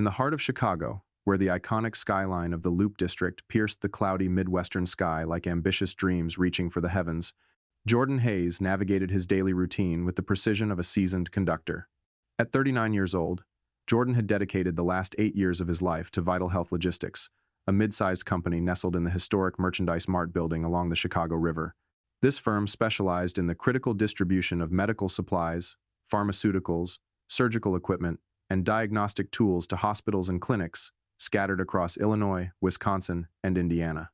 In the heart of Chicago, where the iconic skyline of the Loop District pierced the cloudy Midwestern sky like ambitious dreams reaching for the heavens, Jordan Hayes navigated his daily routine with the precision of a seasoned conductor. At 39 years old, Jordan had dedicated the last 8 years of his life to Vital Health Logistics, a mid-sized company nestled in the historic Merchandise Mart building along the Chicago River. This firm specialized in the critical distribution of medical supplies, pharmaceuticals, surgical equipment, and diagnostic tools to hospitals and clinics scattered across Illinois, Wisconsin, and Indiana.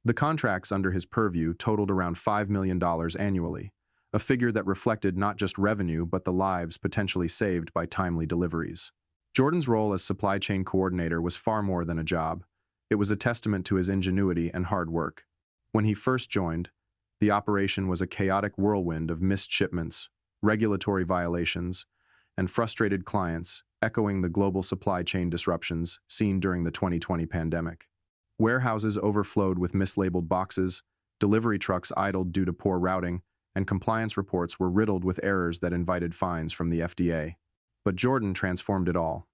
The contracts under his purview totaled around $5 million annually, a figure that reflected not just revenue but the lives potentially saved by timely deliveries. Jordan's role as supply chain coordinator was far more than a job. It was a testament to his ingenuity and hard work. When he first joined, the operation was a chaotic whirlwind of missed shipments, regulatory violations, and frustrated clients, echoing the global supply chain disruptions seen during the 2020 pandemic. Warehouses overflowed with mislabeled boxes, delivery trucks idled due to poor routing, and compliance reports were riddled with errors that invited fines from the FDA. But Jordan transformed it all.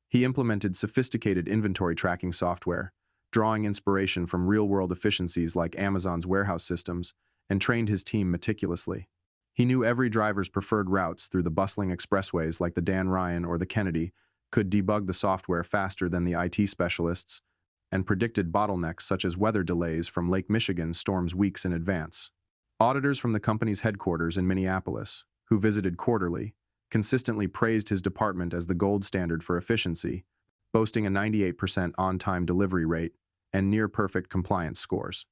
He implemented sophisticated inventory tracking software, drawing inspiration from real-world efficiencies like Amazon's warehouse systems, and trained his team meticulously. He knew every driver's preferred routes through the bustling expressways like the Dan Ryan or the Kennedy, could debug the software faster than the IT specialists, and predicted bottlenecks such as weather delays from Lake Michigan storms weeks in advance. Auditors from the company's headquarters in Minneapolis, who visited quarterly, consistently praised his department as the gold standard for efficiency, boasting a 98% on-time delivery rate and near-perfect compliance scores.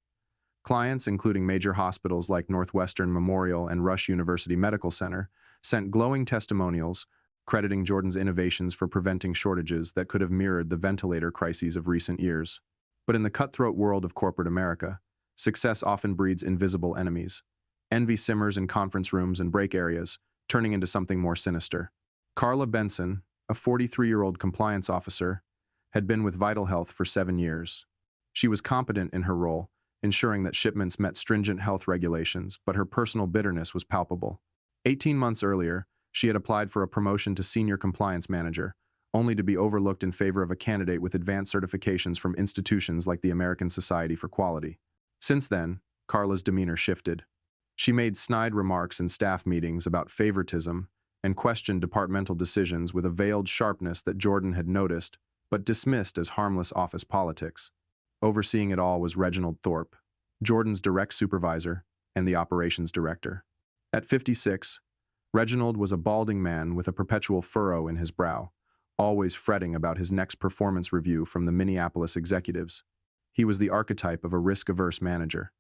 Clients, including major hospitals like Northwestern Memorial and Rush University Medical Center, sent glowing testimonials, crediting Jordan's innovations for preventing shortages that could have mirrored the ventilator crises of recent years. But in the cutthroat world of corporate America, success often breeds invisible enemies. Envy simmers in conference rooms and break areas, turning into something more sinister. Carla Benson, a 43-year-old compliance officer, had been with Vital Health for 7 years. She was competent in her role, ensuring that shipments met stringent health regulations, but her personal bitterness was palpable. 18 months earlier, she had applied for a promotion to senior compliance manager, only to be overlooked in favor of a candidate with advanced certifications from institutions like the American Society for Quality. Since then, Carla's demeanor shifted. She made snide remarks in staff meetings about favoritism and questioned departmental decisions with a veiled sharpness that Jordan had noticed, but dismissed as harmless office politics. Overseeing it all was Reginald Thorpe, Jordan's direct supervisor and the operations director. At 56, Reginald was a balding man with a perpetual furrow in his brow, always fretting about his next performance review from the Minneapolis executives. He was the archetype of a risk-averse manager.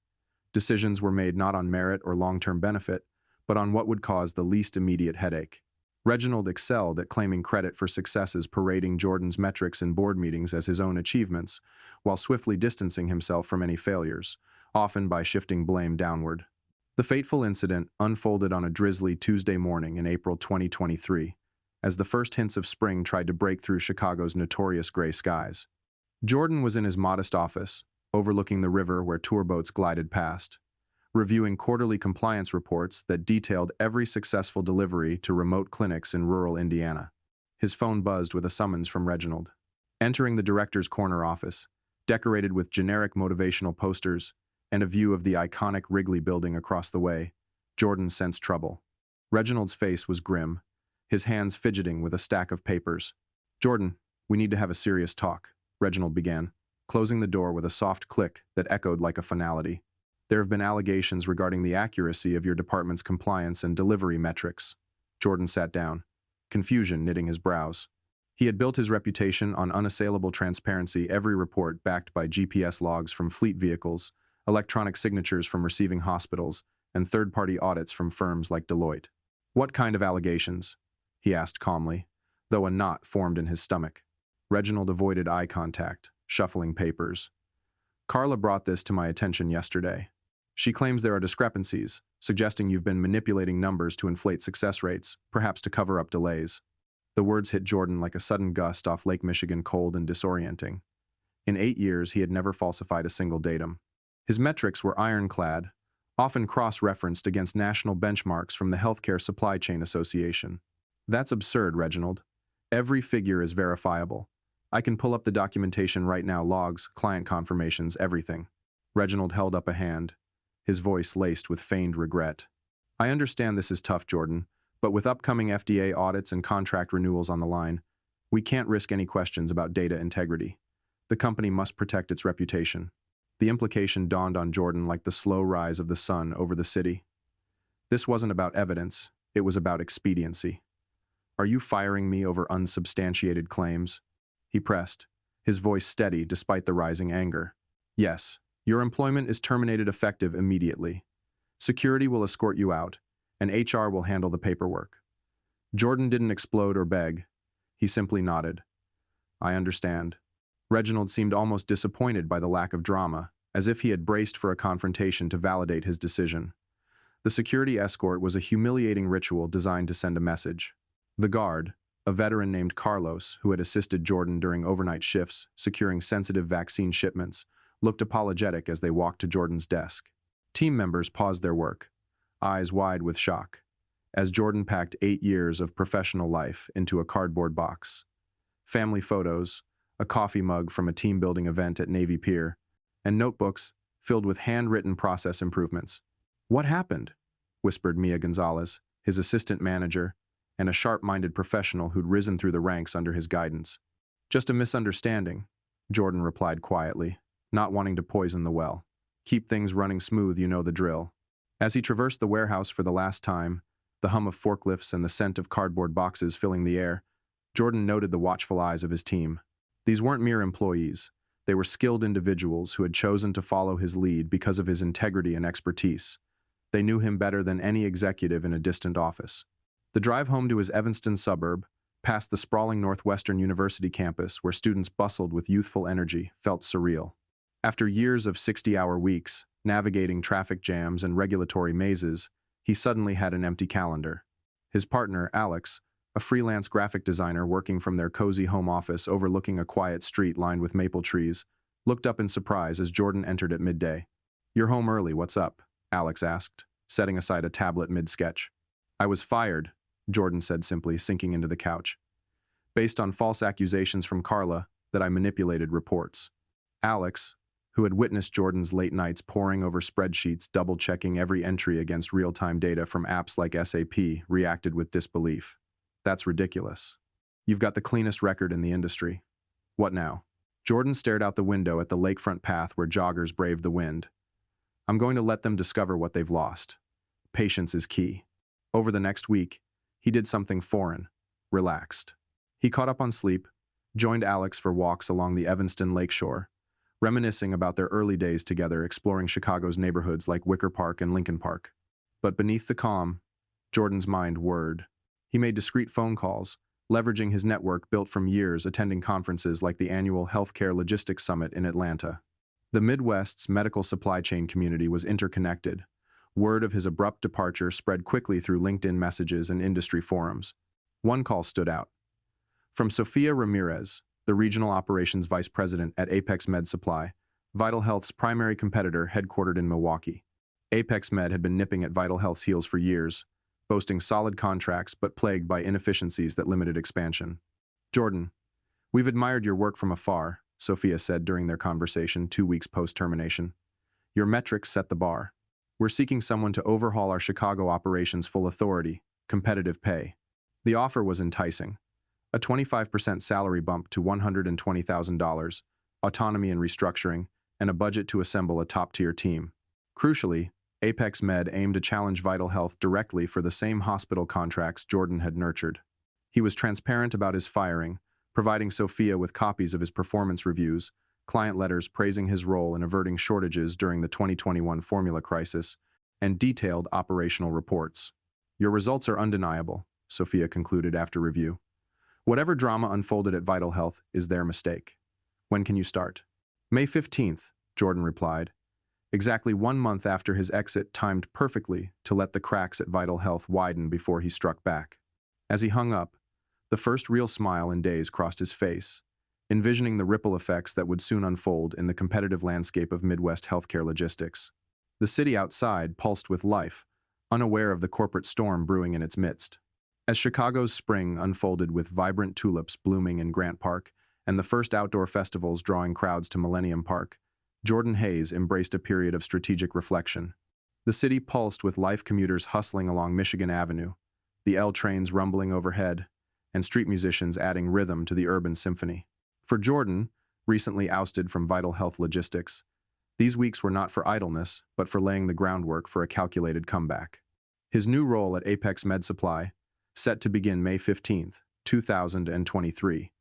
Decisions were made not on merit or long-term benefit, but on what would cause the least immediate headache. Reginald excelled at claiming credit for successes, parading Jordan's metrics in board meetings as his own achievements, while swiftly distancing himself from any failures, often by shifting blame downward. The fateful incident unfolded on a drizzly Tuesday morning in April 2023, as the first hints of spring tried to break through Chicago's notorious gray skies. Jordan was in his modest office, overlooking the river where tour boats glided past, reviewing quarterly compliance reports that detailed every successful delivery to remote clinics in rural Indiana. His phone buzzed with a summons from Reginald. Entering the director's corner office, decorated with generic motivational posters and a view of the iconic Wrigley building across the way, Jordan sensed trouble. Reginald's face was grim, his hands fidgeting with a stack of papers. "Jordan, we need to have a serious talk," Reginald began, closing the door with a soft click that echoed like a finality. "There have been allegations regarding the accuracy of your department's compliance and delivery metrics." Jordan sat down, confusion knitting his brows. He had built his reputation on unassailable transparency, every report backed by GPS logs from fleet vehicles, electronic signatures from receiving hospitals, and third-party audits from firms like Deloitte. "What kind of allegations?" he asked calmly, though a knot formed in his stomach. Reginald avoided eye contact, shuffling papers. "Carla brought this to my attention yesterday. She claims there are discrepancies, suggesting you've been manipulating numbers to inflate success rates, perhaps to cover up delays." The words hit Jordan like a sudden gust off Lake Michigan, cold and disorienting. In 8 years, he had never falsified a single datum. His metrics were ironclad, often cross-referenced against national benchmarks from the Healthcare Supply Chain Association. "That's absurd, Reginald. Every figure is verifiable. I can pull up the documentation right now, logs, client confirmations, everything. Reginald held up a hand, his voice laced with feigned regret. I understand this is tough, Jordan, but with upcoming FDA audits and contract renewals on the line, we can't risk any questions about data integrity. The company must protect its reputation. The implication dawned on Jordan like the slow rise of the sun over the city. This wasn't about evidence, it was about expediency. Are you firing me over unsubstantiated claims? He pressed, his voice steady despite the rising anger. Yes, your employment is terminated effective immediately. Security will escort you out, and HR will handle the paperwork. Jordan didn't explode or beg. He simply nodded. I understand. Reginald seemed almost disappointed by the lack of drama, as if he had braced for a confrontation to validate his decision. The security escort was a humiliating ritual designed to send a message. The guard, a veteran named Carlos who had assisted Jordan during overnight shifts securing sensitive vaccine shipments, looked apologetic as they walked to Jordan's desk. Team members paused their work, eyes wide with shock, as Jordan packed 8 years of professional life into a cardboard box. Family photos, a coffee mug from a team-building event at Navy Pier, and notebooks filled with handwritten process improvements. What happened? Whispered Mia Gonzalez, his assistant manager, and a sharp-minded professional who'd risen through the ranks under his guidance. Just a misunderstanding, Jordan replied quietly, not wanting to poison the well. Keep things running smooth, you know the drill. As he traversed the warehouse for the last time, the hum of forklifts and the scent of cardboard boxes filling the air, Jordan noted the watchful eyes of his team. These weren't mere employees. They were skilled individuals who had chosen to follow his lead because of his integrity and expertise. They knew him better than any executive in a distant office. The drive home to his Evanston suburb, past the sprawling Northwestern University campus where students bustled with youthful energy, felt surreal. After years of 60-hour weeks, navigating traffic jams and regulatory mazes, he suddenly had an empty calendar. His partner, Alex, a freelance graphic designer working from their cozy home office overlooking a quiet street lined with maple trees, looked up in surprise as Jordan entered at midday. "You're home early, what's up?" Alex asked, setting aside a tablet mid-sketch. "I was fired," Jordan said simply, sinking into the couch. "Based on false accusations from Carla that I manipulated reports." Alex, who had witnessed Jordan's late nights poring over spreadsheets, double-checking every entry against real-time data from apps like SAP, reacted with disbelief. "That's ridiculous. You've got the cleanest record in the industry. What now?" Jordan stared out the window at the lakefront path where joggers braved the wind. "I'm going to let them discover what they've lost. Patience is key." Over the next week, he did something foreign, relaxed. He caught up on sleep, joined Alex for walks along the Evanston lakeshore, reminiscing about their early days together exploring Chicago's neighborhoods like Wicker Park and Lincoln Park. But beneath the calm, Jordan's mind whirred. He made discreet phone calls, leveraging his network built from years attending conferences like the annual Healthcare Logistics Summit in Atlanta. The Midwest's medical supply chain community was interconnected. Word of his abrupt departure spread quickly through LinkedIn messages and industry forums. One call stood out. From Sofia Ramirez, the regional operations vice president at Apex Med Supply, Vital Health's primary competitor headquartered in Milwaukee. Apex Med had been nipping at Vital Health's heels for years, boasting solid contracts but plagued by inefficiencies that limited expansion. "Jordan, we've admired your work from afar," Sophia said during their conversation 2 weeks post-termination. "Your metrics set the bar. We're seeking someone to overhaul our Chicago operations full authority, competitive pay." The offer was enticing. A 25% salary bump to $120,000, autonomy and restructuring, and a budget to assemble a top-tier team. Crucially, Apex Med aimed to challenge Vital Health directly for the same hospital contracts Jordan had nurtured. He was transparent about his firing, providing Sophia with copies of his performance reviews, client letters praising his role in averting shortages during the 2021 formula crisis, and detailed operational reports. "Your results are undeniable," Sophia concluded after review. "Whatever drama unfolded at Vital Health is their mistake. When can you start?" "May 15th, Jordan replied. Exactly 1 month after his exit, timed perfectly to let the cracks at Vital Health widen before he struck back. As he hung up, the first real smile in days crossed his face, envisioning the ripple effects that would soon unfold in the competitive landscape of Midwest healthcare logistics. The city outside pulsed with life, unaware of the corporate storm brewing in its midst. As Chicago's spring unfolded with vibrant tulips blooming in Grant Park and the first outdoor festivals drawing crowds to Millennium Park, Jordan Hayes embraced a period of strategic reflection. The city pulsed with life commuters hustling along Michigan Avenue, the L trains rumbling overhead, and street musicians adding rhythm to the urban symphony. For Jordan, recently ousted from Vital Health Logistics, these weeks were not for idleness, but for laying the groundwork for a calculated comeback. His new role at Apex Med Supply, set to begin May 15, 2023,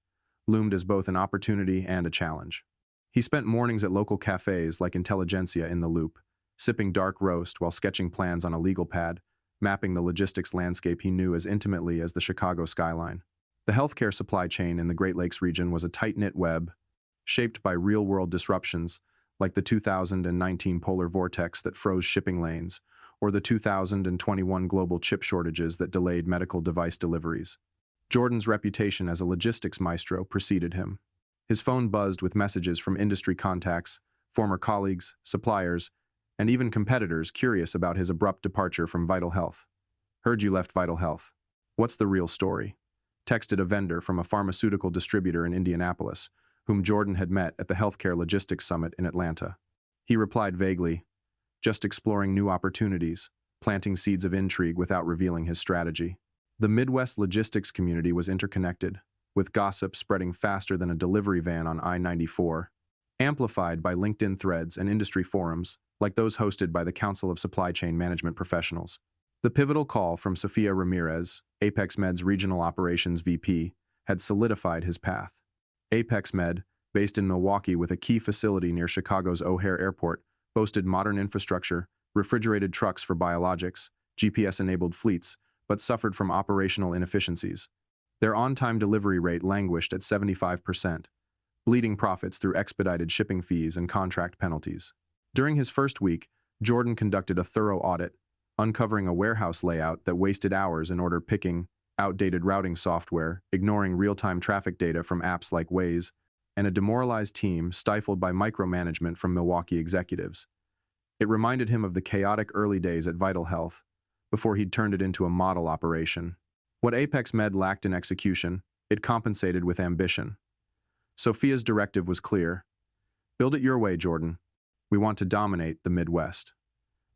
loomed as both an opportunity and a challenge. He spent mornings at local cafes like Intelligentsia in the Loop, sipping dark roast while sketching plans on a legal pad, mapping the logistics landscape he knew as intimately as the Chicago skyline. The healthcare supply chain in the Great Lakes region was a tight-knit web, shaped by real-world disruptions like the 2019 polar vortex that froze shipping lanes, or the 2021 global chip shortages that delayed medical device deliveries. Jordan's reputation as a logistics maestro preceded him. His phone buzzed with messages from industry contacts, former colleagues, suppliers, and even competitors curious about his abrupt departure from Vital Health. "Heard you left Vital Health. What's the real story?" texted a vendor from a pharmaceutical distributor in Indianapolis, whom Jordan had met at the Healthcare Logistics Summit in Atlanta. He replied vaguely, just exploring new opportunities, planting seeds of intrigue without revealing his strategy. The Midwest logistics community was interconnected, with gossip spreading faster than a delivery van on I-94, amplified by LinkedIn threads and industry forums like those hosted by the Council of Supply Chain Management Professionals. The pivotal call from Sofia Ramirez, Apex Med's Regional Operations VP, had solidified his path. Apex Med, based in Milwaukee with a key facility near Chicago's O'Hare Airport, boasted modern infrastructure, refrigerated trucks for biologics, GPS-enabled fleets, but suffered from operational inefficiencies. Their on-time delivery rate languished at 75%, bleeding profits through expedited shipping fees and contract penalties. During his first week, Jordan conducted a thorough audit, uncovering a warehouse layout that wasted hours in order picking, outdated routing software, ignoring real-time traffic data from apps like Waze, and a demoralized team stifled by micromanagement from Milwaukee executives. It reminded him of the chaotic early days at Vital Health, before he'd turned it into a model operation. What Apex Med lacked in execution, it compensated with ambition. Sophia's directive was clear. "Build it your way, Jordan. We want to dominate the Midwest."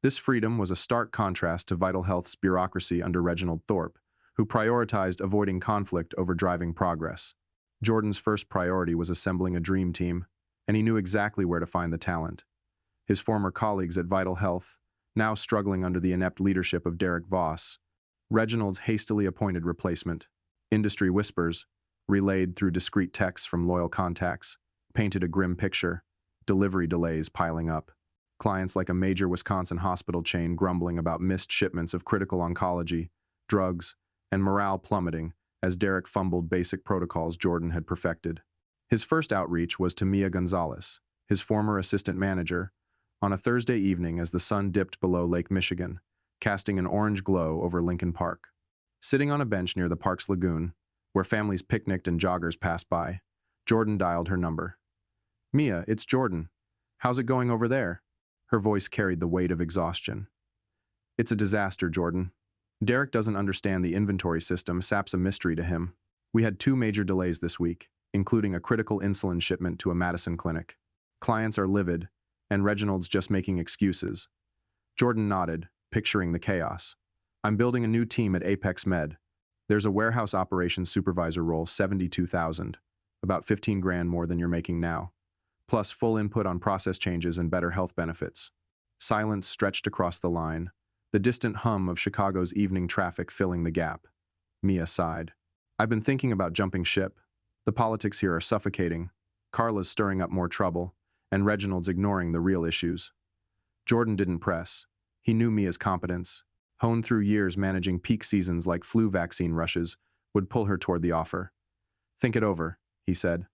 This freedom was a stark contrast to Vital Health's bureaucracy under Reginald Thorpe, who prioritized avoiding conflict over driving progress. Jordan's first priority was assembling a dream team, and he knew exactly where to find the talent. His former colleagues at Vital Health, now struggling under the inept leadership of Derek Voss, Reginald's hastily appointed replacement, industry whispers, relayed through discreet texts from loyal contacts, painted a grim picture, delivery delays piling up. Clients like a major Wisconsin hospital chain grumbling about missed shipments of critical oncology, drugs, and morale plummeting as Derek fumbled basic protocols Jordan had perfected. His first outreach was to Mia Gonzalez, his former assistant manager, on a Thursday evening as the sun dipped below Lake Michigan, casting an orange glow over Lincoln Park. Sitting on a bench near the park's lagoon, where families picnicked and joggers passed by, Jordan dialed her number. "Mia, it's Jordan. How's it going over there?" Her voice carried the weight of exhaustion. "It's a disaster, Jordan. Derek doesn't understand the inventory system. SAP's a mystery to him. We had 2 major delays this week, including a critical insulin shipment to a Madison clinic. Clients are livid, and Reginald's just making excuses." Jordan nodded, picturing the chaos. "I'm building a new team at Apex Med. There's a warehouse operations supervisor role, $72,000, about 15 grand more than you're making now, plus full input on process changes and better health benefits." Silence stretched across the line, the distant hum of Chicago's evening traffic filling the gap. Mia sighed. "I've been thinking about jumping ship. The politics here are suffocating. Carla's stirring up more trouble, and Reginald's ignoring the real issues." Jordan didn't press. He knew Mia's competence, honed through years managing peak seasons like flu vaccine rushes, would pull her toward the offer. "Think it over," he said.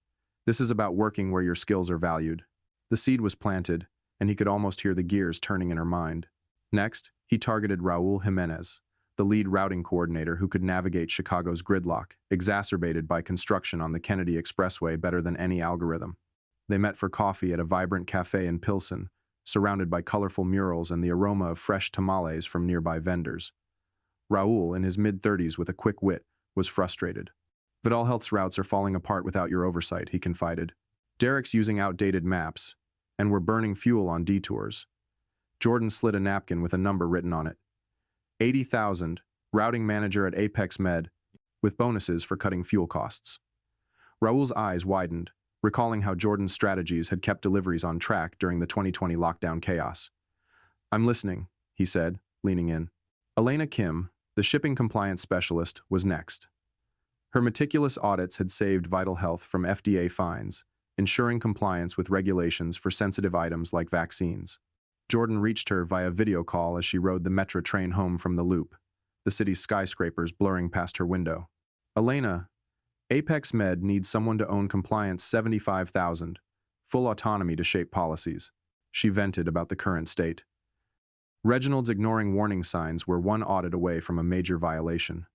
"This is about working where your skills are valued." The seed was planted, and he could almost hear the gears turning in her mind. Next, he targeted Raul Jimenez, the lead routing coordinator who could navigate Chicago's gridlock, exacerbated by construction on the Kennedy Expressway better than any algorithm. They met for coffee at a vibrant cafe in Pilsen, surrounded by colorful murals and the aroma of fresh tamales from nearby vendors. Raul, in his mid-30s with a quick wit, was frustrated. Vital Health's routes are falling apart without your oversight, he confided. Derek's using outdated maps, and we're burning fuel on detours. Jordan slid a napkin with a number written on it. 80,000, routing manager at Apex Med, with bonuses for cutting fuel costs. Raul's eyes widened, recalling how Jordan's strategies had kept deliveries on track during the 2020 lockdown chaos. I'm listening, he said, leaning in. Elena Kim, the shipping compliance specialist, was next. Her meticulous audits had saved Vital Health from FDA fines, ensuring compliance with regulations for sensitive items like vaccines. Jordan reached her via video call as she rode the metro train home from the Loop, the city's skyscrapers blurring past her window. Elena, Apex Med needs someone to own compliance 75,000, full autonomy to shape policies. She vented about the current state. Reginald's ignoring warning signs were one audit away from a major violation.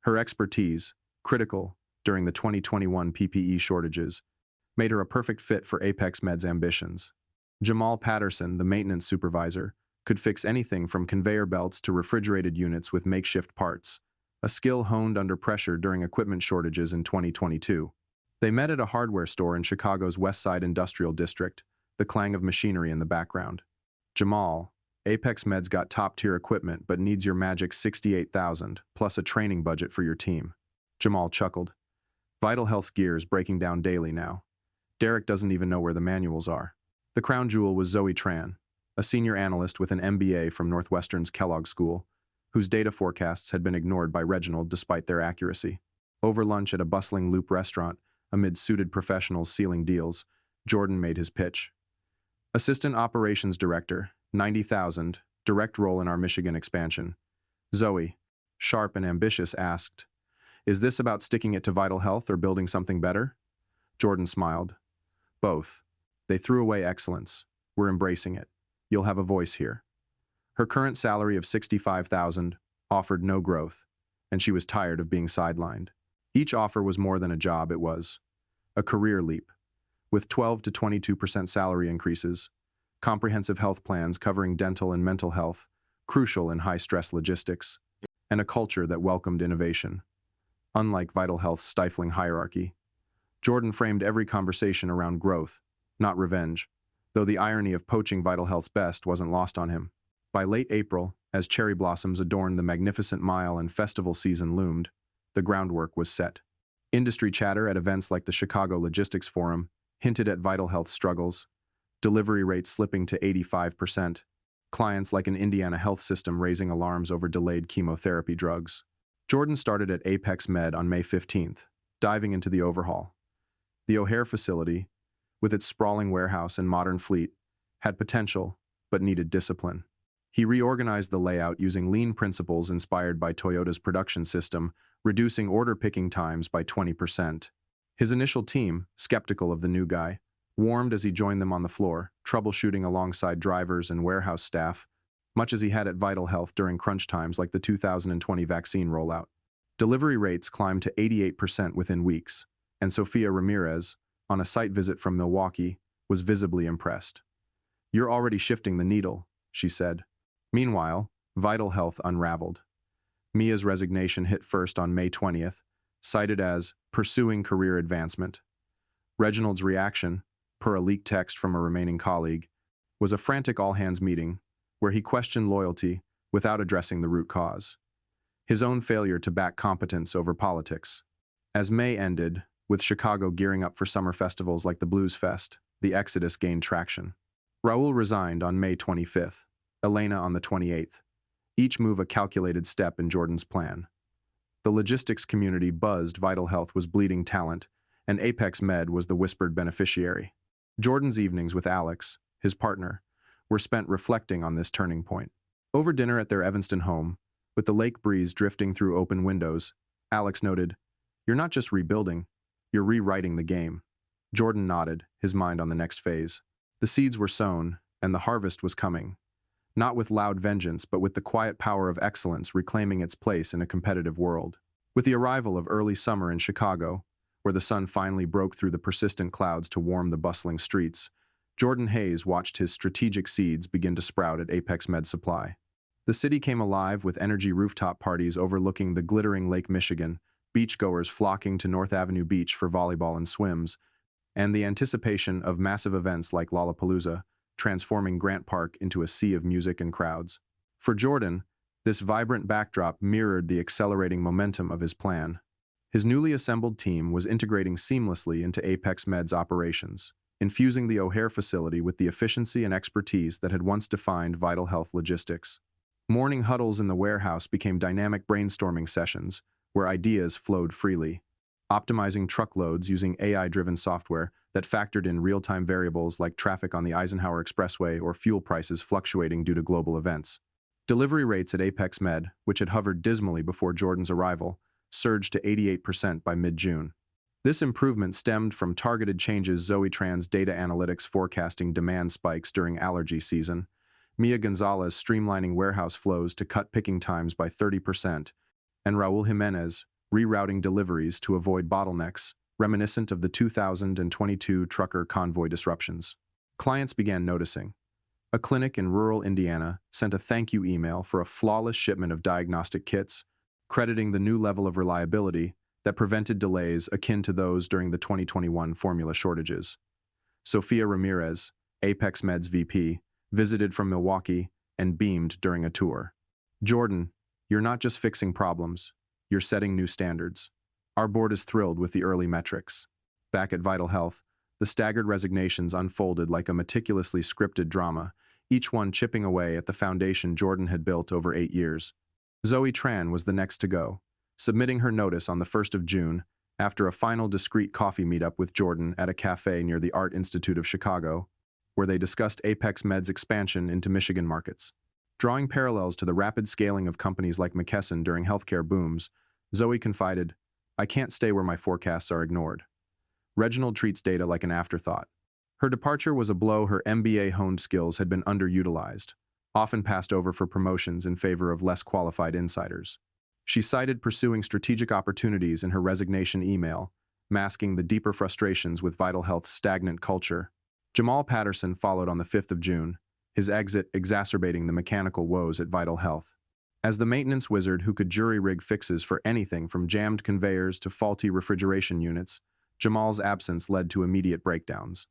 Her expertise, critical during the 2021 PPE shortages, made her a perfect fit for Apex Med's ambitions. Jamal Patterson, the maintenance supervisor, could fix anything from conveyor belts to refrigerated units with makeshift parts, a skill honed under pressure during equipment shortages in 2022. They met at a hardware store in Chicago's West Side Industrial District, the clang of machinery in the background. Jamal, Apex Med's got top-tier equipment but needs your magic 68,000 plus a training budget for your team. Jamal chuckled. Vital Health's gears breaking down daily now. Derek doesn't even know where the manuals are. The crown jewel was Zoe Tran, a senior analyst with an MBA from Northwestern's Kellogg School, whose data forecasts had been ignored by Reginald despite their accuracy. Over lunch at a bustling Loop restaurant, amid suited professionals sealing deals, Jordan made his pitch. Assistant Operations Director, 90,000, direct role in our Michigan expansion. Zoe, sharp and ambitious, asked, "Is this about sticking it to Vital Health or building something better?" Jordan smiled. Both. They threw away excellence. We're embracing it. You'll have a voice here. Her current salary of 65,000 offered no growth, and she was tired of being sidelined. Each offer was more than a job, it was a career leap, with 12 to 22% salary increases, comprehensive health plans covering dental and mental health, crucial in high-stress logistics, and a culture that welcomed innovation. Unlike Vital Health's stifling hierarchy, Jordan framed every conversation around growth, not revenge, though the irony of poaching Vital Health's best wasn't lost on him. By late April, as cherry blossoms adorned the magnificent mile and festival season loomed, the groundwork was set. Industry chatter at events like the Chicago Logistics Forum hinted at Vital Health's struggles, delivery rates slipping to 85%, clients like an Indiana health system raising alarms over delayed chemotherapy drugs. Jordan started at Apex Med on May 15th, diving into the overhaul. The O'Hare facility, with its sprawling warehouse and modern fleet, had potential, but needed discipline. He reorganized the layout using lean principles inspired by Toyota's production system, reducing order picking times by 20%. His initial team, skeptical of the new guy, warmed as he joined them on the floor, troubleshooting alongside drivers and warehouse staff, much as he had at Vital Health during crunch times like the 2020 vaccine rollout. Delivery rates climbed to 88% within weeks, and Sophia Ramirez, on a site visit from Milwaukee, was visibly impressed. "You're already shifting the needle," she said. Meanwhile, Vital Health unraveled. Mia's resignation hit first on May 20th, cited as pursuing career advancement. Reginald's reaction, per a leaked text from a remaining colleague, was a frantic all-hands meeting where he questioned loyalty without addressing the root cause. His own failure to back competence over politics. As May ended, with Chicago gearing up for summer festivals like the Blues Fest, the exodus gained traction. Raul resigned on May 25th, Elena on the 28th, each move a calculated step in Jordan's plan. The logistics community buzzed Vital Health was bleeding talent, and Apex Med was the whispered beneficiary. Jordan's evenings with Alex, his partner, were spent reflecting on this turning point. Over dinner at their Evanston home, with the lake breeze drifting through open windows, Alex noted, "You're not just rebuilding, you're rewriting the game." Jordan nodded, his mind on the next phase. The seeds were sown, and the harvest was coming. Not with loud vengeance, but with the quiet power of excellence reclaiming its place in a competitive world. With the arrival of early summer in Chicago, where the sun finally broke through the persistent clouds to warm the bustling streets, Jordan Hayes watched his strategic seeds begin to sprout at Apex Med Supply. The city came alive with energy rooftop parties overlooking the glittering Lake Michigan, beachgoers flocking to North Avenue Beach for volleyball and swims, and the anticipation of massive events like Lollapalooza, transforming Grant Park into a sea of music and crowds. For Jordan, this vibrant backdrop mirrored the accelerating momentum of his plan. His newly assembled team was integrating seamlessly into Apex Med's operations, infusing the O'Hare facility with the efficiency and expertise that had once defined Vital Health logistics. Morning huddles in the warehouse became dynamic brainstorming sessions, where ideas flowed freely, optimizing truckloads using AI-driven software that factored in real-time variables like traffic on the Eisenhower Expressway or fuel prices fluctuating due to global events. Delivery rates at Apex Med, which had hovered dismally before Jordan's arrival, surged to 88% by mid-June. This improvement stemmed from targeted changes Zoe Tran's data analytics forecasting demand spikes during allergy season, Mia Gonzalez streamlining warehouse flows to cut picking times by 30%, and Raul Jimenez rerouting deliveries to avoid bottlenecks, reminiscent of the 2022 trucker convoy disruptions. Clients began noticing. A clinic in rural Indiana sent a thank you email for a flawless shipment of diagnostic kits, crediting the new level of reliability that prevented delays akin to those during the 2021 formula shortages. Sofia Ramirez, Apex Med's VP, visited from Milwaukee and beamed during a tour. Jordan, you're not just fixing problems, you're setting new standards. Our board is thrilled with the early metrics. Back at Vital Health, the staggered resignations unfolded like a meticulously scripted drama, each one chipping away at the foundation Jordan had built over 8 years. Zoe Tran was the next to go, submitting her notice on the 1st of June after a final discreet coffee meetup with Jordan at a cafe near the Art Institute of Chicago, where they discussed Apex Med's expansion into Michigan markets. Drawing parallels to the rapid scaling of companies like McKesson during healthcare booms, Zoe confided, "I can't stay where my forecasts are ignored." Reginald treats data like an afterthought. Her departure was a blow her MBA-honed skills had been underutilized, often passed over for promotions in favor of less qualified insiders. She cited pursuing strategic opportunities in her resignation email, masking the deeper frustrations with Vital Health's stagnant culture. Jamal Patterson followed on the 5th of June, his exit exacerbating the mechanical woes at Vital Health. As the maintenance wizard who could jury-rig fixes for anything from jammed conveyors to faulty refrigeration units, Jamal's absence led to immediate breakdowns.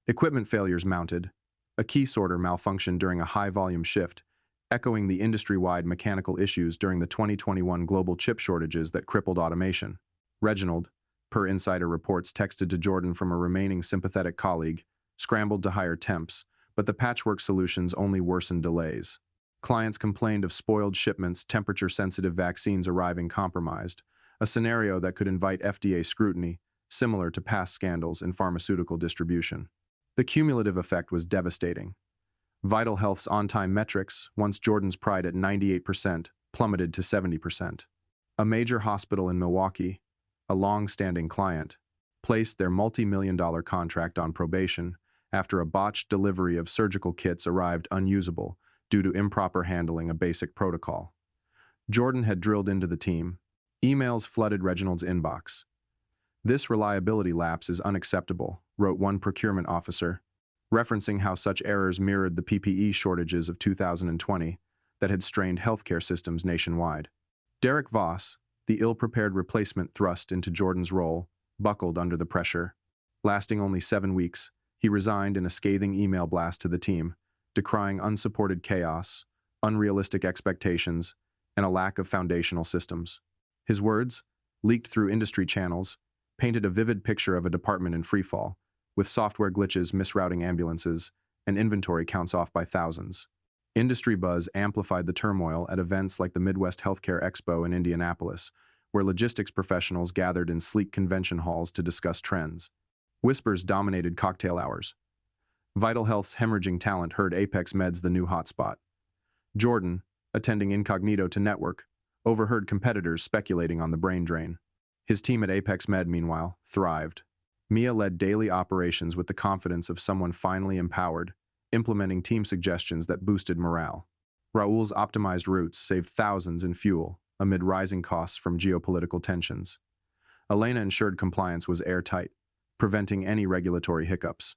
Equipment failures mounted. A key sorter malfunctioned during a high-volume shift, echoing the industry-wide mechanical issues during the 2021 global chip shortages that crippled automation. Reginald, per insider reports texted to Jordan from a remaining sympathetic colleague, scrambled to hire temps, but the patchwork solutions only worsened delays. Clients complained of spoiled shipments, temperature-sensitive vaccines arriving compromised, a scenario that could invite FDA scrutiny, similar to past scandals in pharmaceutical distribution. The cumulative effect was devastating. Vital Health's on-time metrics, once Jordan's pride at 98%, plummeted to 70%. A major hospital in Milwaukee, a long-standing client, placed their multi-million-dollar contract on probation after a botched delivery of surgical kits arrived unusable due to improper handling a basic protocol. Jordan had drilled into the team. Emails flooded Reginald's inbox. "This reliability lapse is unacceptable," wrote one procurement officer, referencing how such errors mirrored the PPE shortages of 2020 that had strained healthcare systems nationwide. Derek Voss, the ill-prepared replacement thrust into Jordan's role, buckled under the pressure. Lasting only 7 weeks, he resigned in a scathing email blast to the team, decrying unsupported chaos, unrealistic expectations, and a lack of foundational systems. His words, leaked through industry channels, painted a vivid picture of a department in freefall, with software glitches misrouting ambulances and inventory counts off by thousands. Industry buzz amplified the turmoil at events like the Midwest Healthcare Expo in Indianapolis, where logistics professionals gathered in sleek convention halls to discuss trends. Whispers dominated cocktail hours. Vital Health's hemorrhaging talent heard Apex Med's the new hotspot. Jordan, attending incognito to network, overheard competitors speculating on the brain drain. His team at Apex Med, meanwhile, thrived. Mia led daily operations with the confidence of someone finally empowered, implementing team suggestions that boosted morale. Raul's optimized routes saved thousands in fuel amid rising costs from geopolitical tensions. Elena ensured compliance was airtight, preventing any regulatory hiccups.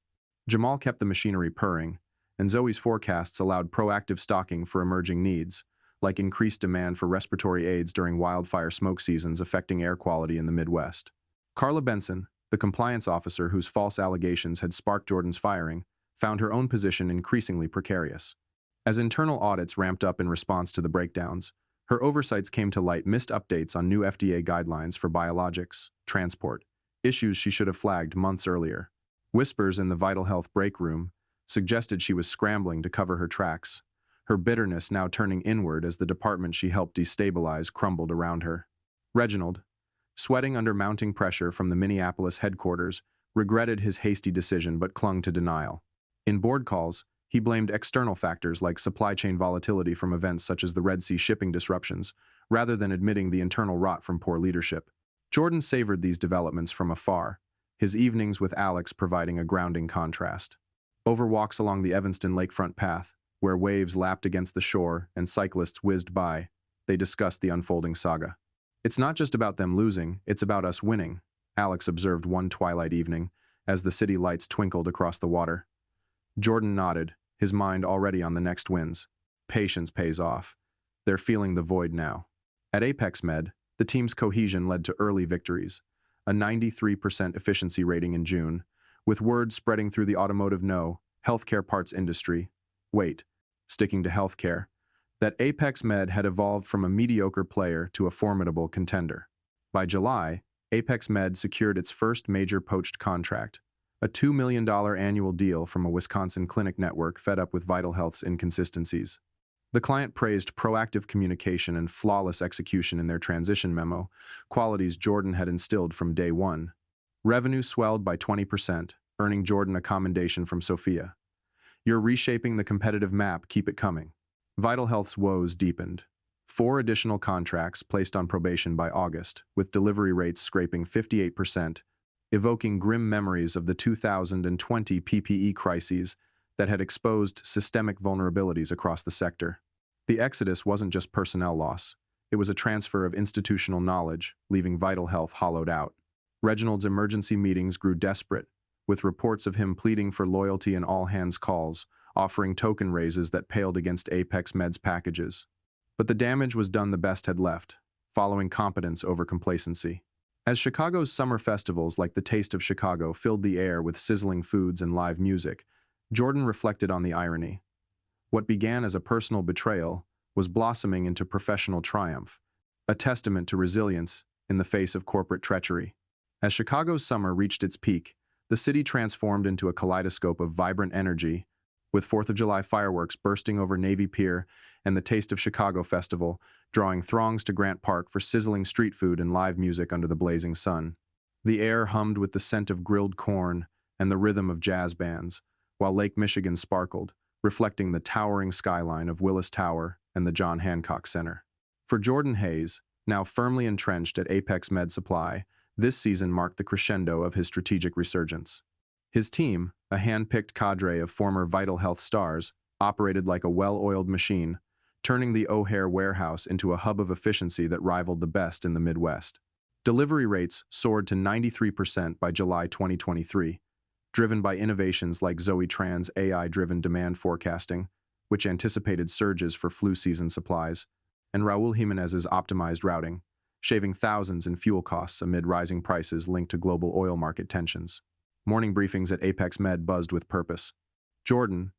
Jamal kept the machinery purring, and Zoe's forecasts allowed proactive stocking for emerging needs, like increased demand for respiratory aids during wildfire smoke seasons affecting air quality in the Midwest. Carla Benson, the compliance officer whose false allegations had sparked Jordan's firing, found her own position increasingly precarious. As internal audits ramped up in response to the breakdowns, her oversights came to light missed updates on new FDA guidelines for biologics, transport, issues she should have flagged months earlier. Whispers in the Vital Health break room suggested she was scrambling to cover her tracks, her bitterness now turning inward as the department she helped destabilize crumbled around her. Reginald, sweating under mounting pressure from the Minneapolis headquarters, regretted his hasty decision but clung to denial. In board calls, he blamed external factors like supply chain volatility from events such as the Red Sea shipping disruptions, rather than admitting the internal rot from poor leadership. Jordan savored these developments from afar, his evenings with Alex providing a grounding contrast. Over walks along the Evanston lakefront path, where waves lapped against the shore and cyclists whizzed by, they discussed the unfolding saga. "It's not just about them losing, it's about us winning," Alex observed one twilight evening, as the city lights twinkled across the water. Jordan nodded, his mind already on the next wins. Patience pays off. They're feeling the void now. At Apex Med, the team's cohesion led to early victories, a 93% efficiency rating in June, with word spreading through the automotive healthcare parts industry. Sticking to healthcare, that Apex Med had evolved from a mediocre player to a formidable contender. By July, Apex Med secured its first major poached contract, a $2 million annual deal from a Wisconsin clinic network fed up with Vital Health's inconsistencies. The client praised proactive communication and flawless execution in their transition memo, qualities Jordan had instilled from day one. Revenue swelled by 20%, earning Jordan a commendation from Sophia. "You're reshaping the competitive map, keep it coming." Vital Health's woes deepened. 4 additional contracts placed on probation by August, with delivery rates scraping 58%, evoking grim memories of the 2020 PPE crises that had exposed systemic vulnerabilities across the sector. The exodus wasn't just personnel loss. It was a transfer of institutional knowledge, leaving Vital Health hollowed out. Reginald's emergency meetings grew desperate, with reports of him pleading for loyalty in all-hands calls, offering token raises that paled against Apex Med's packages. But the damage was done the best had left, following competence over complacency. As Chicago's summer festivals like the Taste of Chicago filled the air with sizzling foods and live music, Jordan reflected on the irony. What began as a personal betrayal was blossoming into professional triumph, a testament to resilience in the face of corporate treachery. As Chicago's summer reached its peak, the city transformed into a kaleidoscope of vibrant energy, with 4th of July fireworks bursting over Navy Pier and the Taste of Chicago Festival drawing throngs to Grant Park for sizzling street food and live music under the blazing sun. The air hummed with the scent of grilled corn and the rhythm of jazz bands, while Lake Michigan sparkled, reflecting the towering skyline of Willis Tower and the John Hancock Center. For Jordan Hayes, now firmly entrenched at Apex Med Supply, this season marked the crescendo of his strategic resurgence. His team, a hand-picked cadre of former Vital Health stars, operated like a well-oiled machine, turning the O'Hare warehouse into a hub of efficiency that rivaled the best in the Midwest. Delivery rates soared to 93% by July 2023, driven by innovations like Zoe Tran's AI-driven demand forecasting, which anticipated surges for flu season supplies, and Raul Jimenez's optimized routing, shaving thousands in fuel costs amid rising prices linked to global oil market tensions. Morning briefings at Apex Med buzzed with purpose. Jordan,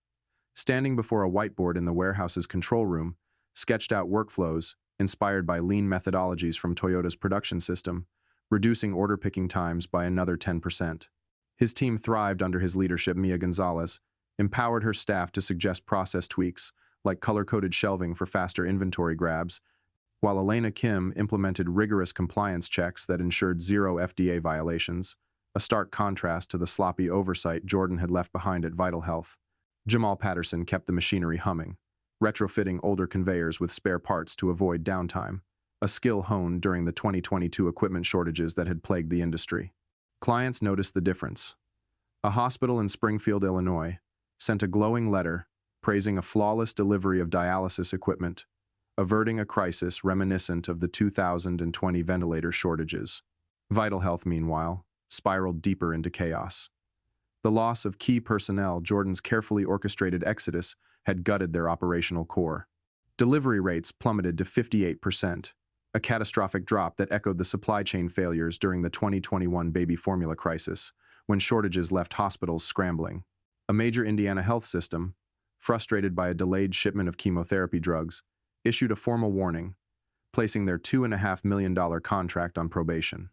standing before a whiteboard in the warehouse's control room, sketched out workflows inspired by lean methodologies from Toyota's production system, reducing order picking times by another 10%. His team thrived under his leadership. Mia Gonzalez empowered her staff to suggest process tweaks, like color-coded shelving for faster inventory grabs, while Elena Kim implemented rigorous compliance checks that ensured zero FDA violations, a stark contrast to the sloppy oversight Jordan had left behind at Vital Health. Jamal Patterson kept the machinery humming, retrofitting older conveyors with spare parts to avoid downtime, a skill honed during the 2022 equipment shortages that had plagued the industry. Clients noticed the difference. A hospital in Springfield, Illinois, sent a glowing letter praising a flawless delivery of dialysis equipment, averting a crisis reminiscent of the 2020 ventilator shortages. Vital Health, meanwhile, spiraled deeper into chaos. The loss of key personnel, Jordan's carefully orchestrated exodus, had gutted their operational core. Delivery rates plummeted to 58%, a catastrophic drop that echoed the supply chain failures during the 2021 baby formula crisis, when shortages left hospitals scrambling. A major Indiana health system, frustrated by a delayed shipment of chemotherapy drugs, issued a formal warning, placing their $2.5 million contract on probation.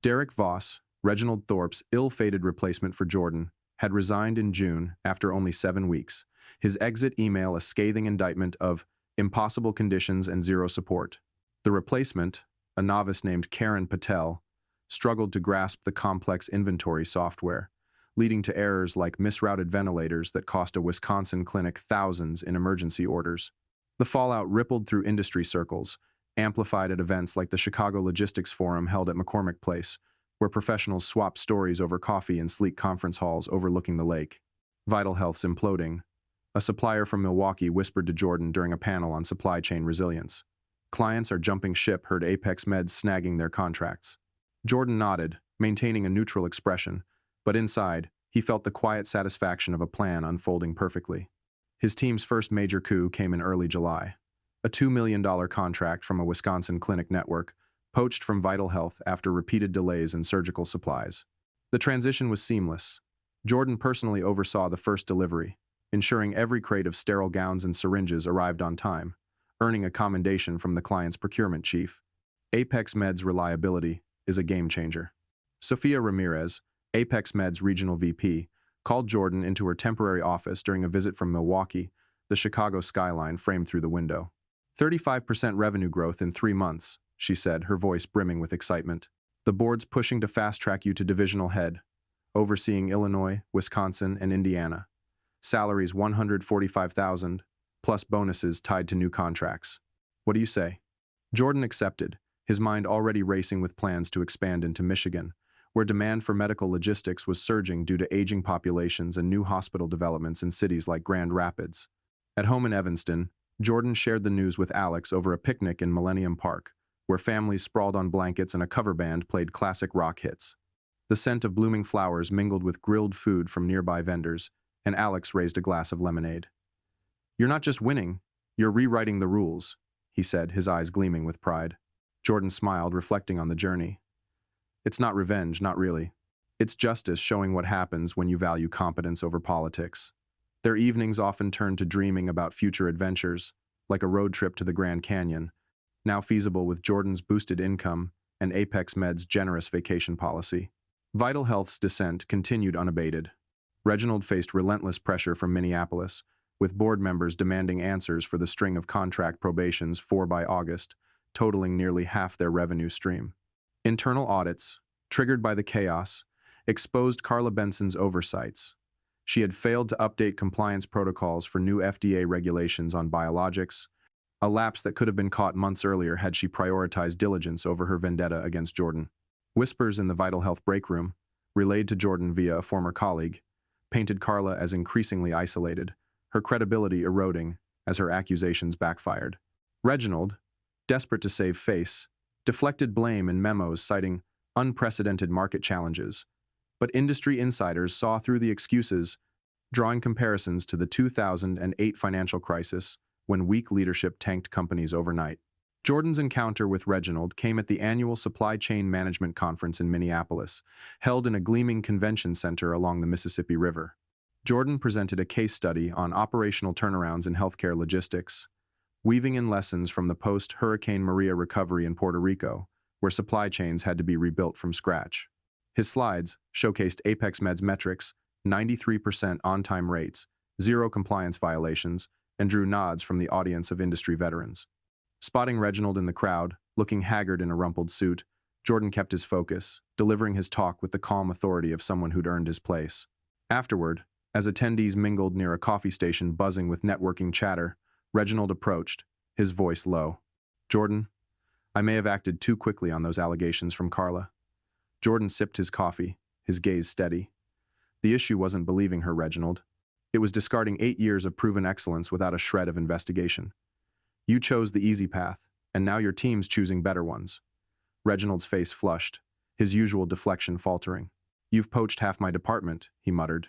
Derek Voss, Reginald Thorpe's ill-fated replacement for Jordan, had resigned in June after only 7 weeks, his exit email a scathing indictment of impossible conditions and zero support. The replacement, a novice named Karen Patel, struggled to grasp the complex inventory software, leading to errors like misrouted ventilators that cost a Wisconsin clinic thousands in emergency orders. The fallout rippled through industry circles, amplified at events like the Chicago Logistics Forum held at McCormick Place, where professionals swapped stories over coffee in sleek conference halls overlooking the lake. Vital Health's imploding. A supplier from Milwaukee whispered to Jordan during a panel on supply chain resilience. Clients are jumping ship, heard Apex Meds snagging their contracts. Jordan nodded, maintaining a neutral expression, but inside, he felt the quiet satisfaction of a plan unfolding perfectly. His team's first major coup came in early July. A $2 million contract from a Wisconsin clinic network, poached from Vital Health after repeated delays in surgical supplies. The transition was seamless. Jordan personally oversaw the first delivery, ensuring every crate of sterile gowns and syringes arrived on time, earning a commendation from the client's procurement chief. Apex Med's reliability is a game changer. Sophia Ramirez, Apex Med's regional VP, called Jordan into her temporary office during a visit from Milwaukee, the Chicago skyline framed through the window. 35% revenue growth in 3 months, she said, her voice brimming with excitement. The board's pushing to fast-track you to divisional head, overseeing Illinois, Wisconsin, and Indiana. Salaries $145,000, plus bonuses tied to new contracts. What do you say? Jordan accepted, his mind already racing with plans to expand into Michigan, where demand for medical logistics was surging due to aging populations and new hospital developments in cities like Grand Rapids. At home in Evanston, Jordan shared the news with Alex over a picnic in Millennium Park, where families sprawled on blankets and a cover band played classic rock hits. The scent of blooming flowers mingled with grilled food from nearby vendors, and Alex raised a glass of lemonade. "You're not just winning, you're rewriting the rules," he said, his eyes gleaming with pride. Jordan smiled, reflecting on the journey. "It's not revenge, not really. It's justice, showing what happens when you value competence over politics." Their evenings often turned to dreaming about future adventures, like a road trip to the Grand Canyon, now feasible with Jordan's boosted income and Apex Med's generous vacation policy. Vital Health's descent continued unabated. Reginald faced relentless pressure from Minneapolis, with board members demanding answers for the string of contract probations 4 by August, totaling nearly half their revenue stream. Internal audits, triggered by the chaos, exposed Carla Benson's oversights. She had failed to update compliance protocols for new FDA regulations on biologics, a lapse that could have been caught months earlier had she prioritized diligence over her vendetta against Jordan. Whispers in the Vital Health break room, relayed to Jordan via a former colleague, painted Carla as increasingly isolated, her credibility eroding as her accusations backfired. Reginald, desperate to save face, deflected blame in memos citing unprecedented market challenges, but industry insiders saw through the excuses, drawing comparisons to the 2008 financial crisis when weak leadership tanked companies overnight. Jordan's encounter with Reginald came at the annual Supply Chain Management Conference in Minneapolis, held in a gleaming convention center along the Mississippi River. Jordan presented a case study on operational turnarounds in healthcare logistics, weaving in lessons from the post-Hurricane Maria recovery in Puerto Rico, where supply chains had to be rebuilt from scratch. His slides showcased Apex Med's metrics, 93% on-time rates, 0 compliance violations, and drew nods from the audience of industry veterans. Spotting Reginald in the crowd, looking haggard in a rumpled suit, Jordan kept his focus, delivering his talk with the calm authority of someone who'd earned his place. Afterward, as attendees mingled near a coffee station buzzing with networking chatter, Reginald approached, his voice low. "Jordan, I may have acted too quickly on those allegations from Carla." Jordan sipped his coffee, his gaze steady. The issue wasn't believing her, Reginald. It was discarding 8 years of proven excellence without a shred of investigation. You chose the easy path, and now your team's choosing better ones. Reginald's face flushed, his usual deflection faltering. "You've poached half my department," he muttered.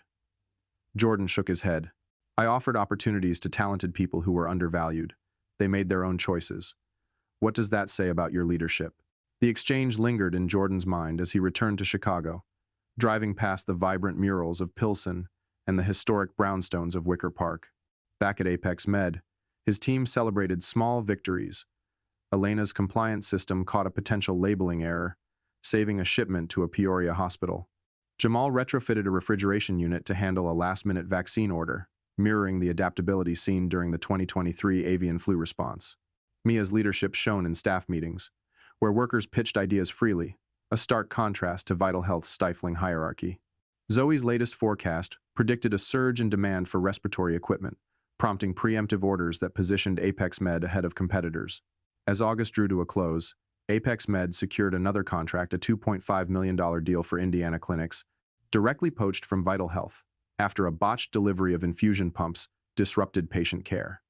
Jordan shook his head. "I offered opportunities to talented people who were undervalued. They made their own choices. What does that say about your leadership? The exchange lingered in Jordan's mind as he returned to Chicago, driving past the vibrant murals of Pilsen and the historic brownstones of Wicker Park. Back at Apex Med, his team celebrated small victories. Elena's compliance system caught a potential labeling error, saving a shipment to a Peoria hospital. Jamal retrofitted a refrigeration unit to handle a last-minute vaccine order, mirroring the adaptability seen during the 2023 avian flu response. Mia's leadership shone in staff meetings, where workers pitched ideas freely, a stark contrast to Vital Health's stifling hierarchy. Zoe's latest forecast predicted a surge in demand for respiratory equipment, prompting preemptive orders that positioned Apex Med ahead of competitors. As August drew to a close, Apex Med secured another contract, a $2.5 million deal for Indiana clinics, directly poached from Vital Health, after a botched delivery of infusion pumps disrupted patient care.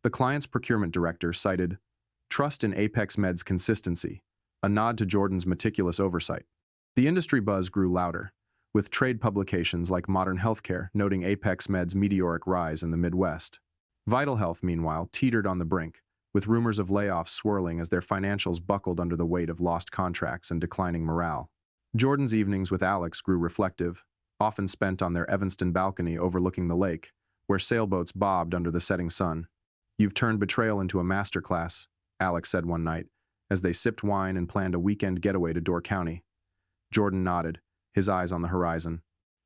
The client's procurement director cited trust in Apex Med's consistency, a nod to Jordan's meticulous oversight. The industry buzz grew louder, with trade publications like Modern Healthcare noting Apex Med's meteoric rise in the Midwest. Vital Health, meanwhile, teetered on the brink, with rumors of layoffs swirling as their financials buckled under the weight of lost contracts and declining morale. Jordan's evenings with Alex grew reflective, often spent on their Evanston balcony overlooking the lake, where sailboats bobbed under the setting sun. "You've turned betrayal into a masterclass," Alex said one night, as they sipped wine and planned a weekend getaway to Door County. Jordan nodded, his eyes on the horizon.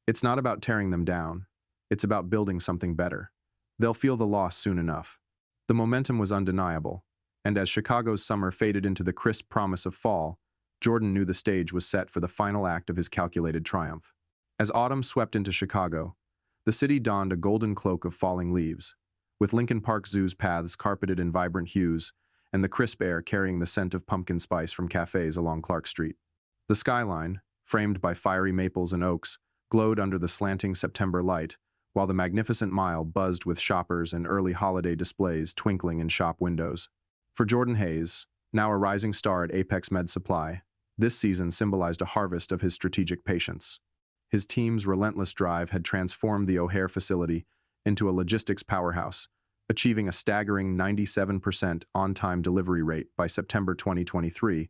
"It's not about tearing them down. It's about building something better. They'll feel the loss soon enough." The momentum was undeniable, and as Chicago's summer faded into the crisp promise of fall, Jordan knew the stage was set for the final act of his calculated triumph. As autumn swept into Chicago, the city donned a golden cloak of falling leaves, with Lincoln Park Zoo's paths carpeted in vibrant hues and the crisp air carrying the scent of pumpkin spice from cafes along Clark Street. The skyline, framed by fiery maples and oaks, glowed under the slanting September light, while the Magnificent Mile buzzed with shoppers and early holiday displays twinkling in shop windows. For Jordan Hayes, now a rising star at Apex Med Supply, this season symbolized a harvest of his strategic patience. His team's relentless drive had transformed the O'Hare facility into a logistics powerhouse, achieving a staggering 97% on-time delivery rate by September 2023,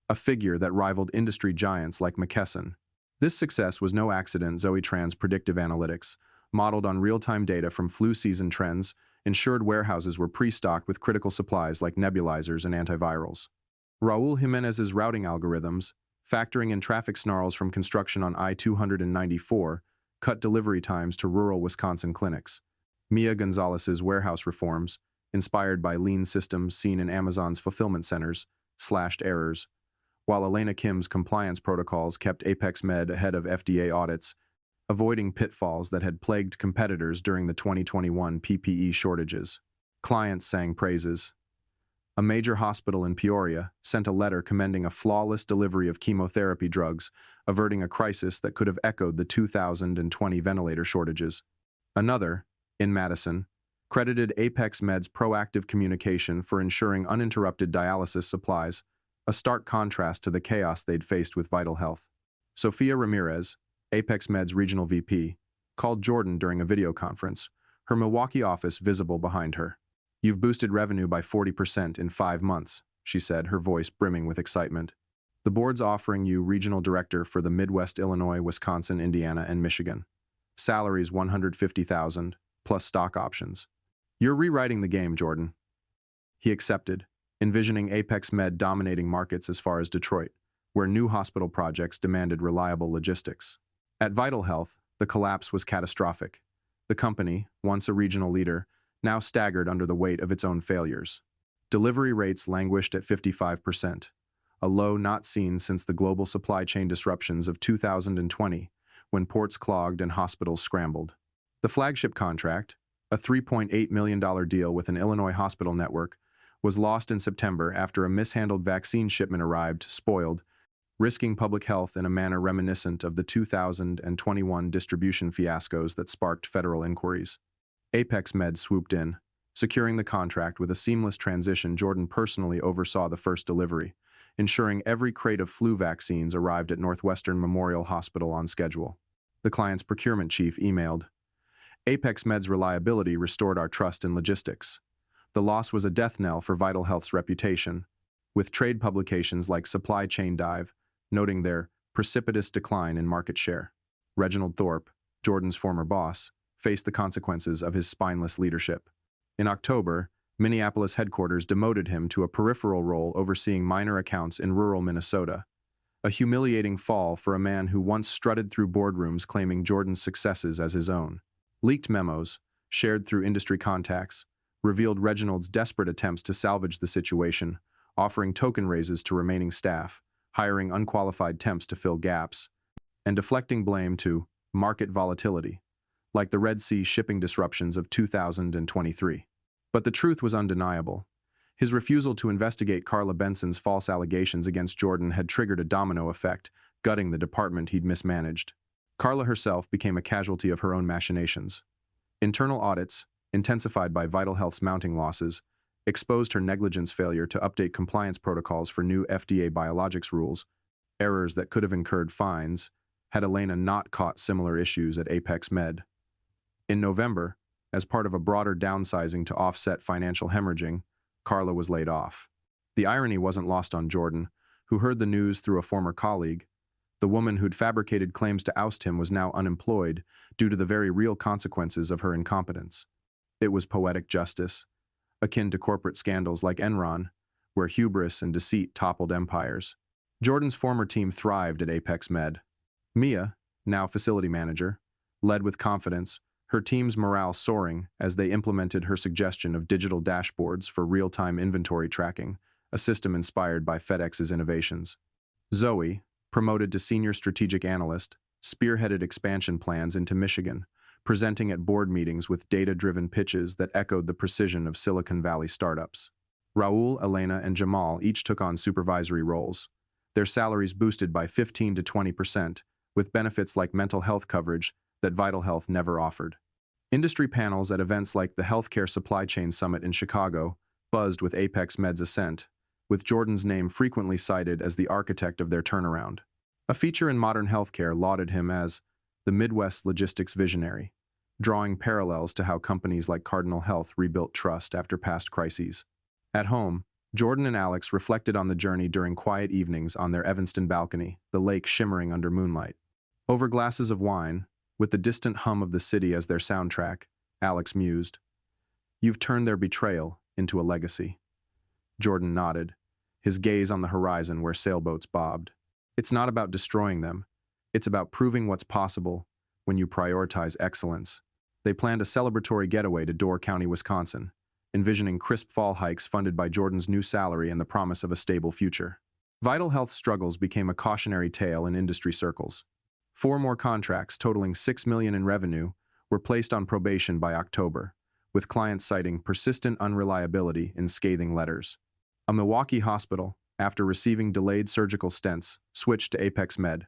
a figure that rivaled industry giants like McKesson. This success was no accident. Zoe Tran's predictive analytics, modeled on real-time data from flu season trends, ensured warehouses were pre-stocked with critical supplies like nebulizers and antivirals. Raul Jimenez's routing algorithms, factoring in traffic snarls from construction on I-294, cut delivery times to rural Wisconsin clinics. Mia Gonzalez's warehouse reforms, inspired by lean systems seen in Amazon's fulfillment centers, slashed errors, while Elena Kim's compliance protocols kept Apex Med ahead of FDA audits, avoiding pitfalls that had plagued competitors during the 2021 PPE shortages. Clients sang praises. A major hospital in Peoria sent a letter commending a flawless delivery of chemotherapy drugs, averting a crisis that could have echoed the 2020 ventilator shortages. Another, in Madison, credited Apex Med's proactive communication for ensuring uninterrupted dialysis supplies, a stark contrast to the chaos they'd faced with Vital Health. Sophia Ramirez, Apex Med's regional VP, called Jordan during a video conference, her Milwaukee office visible behind her. "You've boosted revenue by 40% in 5 months," she said, her voice brimming with excitement. "The board's offering you regional director for the Midwest, Illinois, Wisconsin, Indiana, and Michigan. Salaries $150,000, plus stock options. You're rewriting the game, Jordan." He accepted, envisioning Apex Med dominating markets as far as Detroit, where new hospital projects demanded reliable logistics. At Vital Health, the collapse was catastrophic. The company, once a regional leader, now staggered under the weight of its own failures. Delivery rates languished at 55%, a low not seen since the global supply chain disruptions of 2020, when ports clogged and hospitals scrambled. The flagship contract, a $3.8 million deal with an Illinois hospital network, was lost in September after a mishandled vaccine shipment arrived, spoiled, risking public health in a manner reminiscent of the 2021 distribution fiascos that sparked federal inquiries. Apex Med swooped in, securing the contract with a seamless transition. Jordan personally oversaw the first delivery, ensuring every crate of flu vaccines arrived at Northwestern Memorial Hospital on schedule. The client's procurement chief emailed, "Apex Med's reliability restored our trust in logistics. The loss was a death knell for Vital Health's reputation, with trade publications like Supply Chain Dive noting their precipitous decline in market share. Reginald Thorpe, Jordan's former boss, faced the consequences of his spineless leadership. In October, Minneapolis headquarters demoted him to a peripheral role overseeing minor accounts in rural Minnesota, a humiliating fall for a man who once strutted through boardrooms claiming Jordan's successes as his own. Leaked memos, shared through industry contacts, revealed Reginald's desperate attempts to salvage the situation, offering token raises to remaining staff, hiring unqualified temps to fill gaps, and deflecting blame to market volatility, like the Red Sea shipping disruptions of 2023. But the truth was undeniable. His refusal to investigate Carla Benson's false allegations against Jordan had triggered a domino effect, gutting the department he'd mismanaged. Carla herself became a casualty of her own machinations. Internal audits, intensified by Vital Health's mounting losses, exposed her negligence failure to update compliance protocols for new FDA biologics rules, errors that could have incurred fines had Elena not caught similar issues at Apex Med. In November, as part of a broader downsizing to offset financial hemorrhaging, Carla was laid off. The irony wasn't lost on Jordan, who heard the news through a former colleague. The woman who'd fabricated claims to oust him was now unemployed due to the very real consequences of her incompetence. It was poetic justice, akin to corporate scandals like Enron, where hubris and deceit toppled empires. Jordan's former team thrived at Apex Med. Mia, now facility manager, led with confidence, her team's morale soaring as they implemented her suggestion of digital dashboards for real-time inventory tracking, a system inspired by FedEx's innovations. Zoe, promoted to senior strategic analyst, spearheaded expansion plans into Michigan, presenting at board meetings with data-driven pitches that echoed the precision of Silicon Valley startups. Raul, Elena, and Jamal each took on supervisory roles, their salaries boosted by 15 to 20%, with benefits like mental health coverage that Vital Health never offered. Industry panels at events like the Healthcare Supply Chain Summit in Chicago buzzed with Apex Med's ascent, with Jordan's name frequently cited as the architect of their turnaround. A feature in Modern Healthcare lauded him as the Midwest logistics visionary, drawing parallels to how companies like Cardinal Health rebuilt trust after past crises. At home, Jordan and Alex reflected on the journey during quiet evenings on their Evanston balcony, the lake shimmering under moonlight. Over glasses of wine, with the distant hum of the city as their soundtrack, Alex mused, "You've turned their betrayal into a legacy." Jordan nodded, his gaze on the horizon where sailboats bobbed. "It's not about destroying them. It's about proving what's possible when you prioritize excellence." They planned a celebratory getaway to Door County, Wisconsin, envisioning crisp fall hikes funded by Jordan's new salary and the promise of a stable future. Vital Health's struggles became a cautionary tale in industry circles. 4 more contracts totaling $6 million in revenue were placed on probation by October, with clients citing persistent unreliability in scathing letters. A Milwaukee hospital, after receiving delayed surgical stents, switched to Apex Med,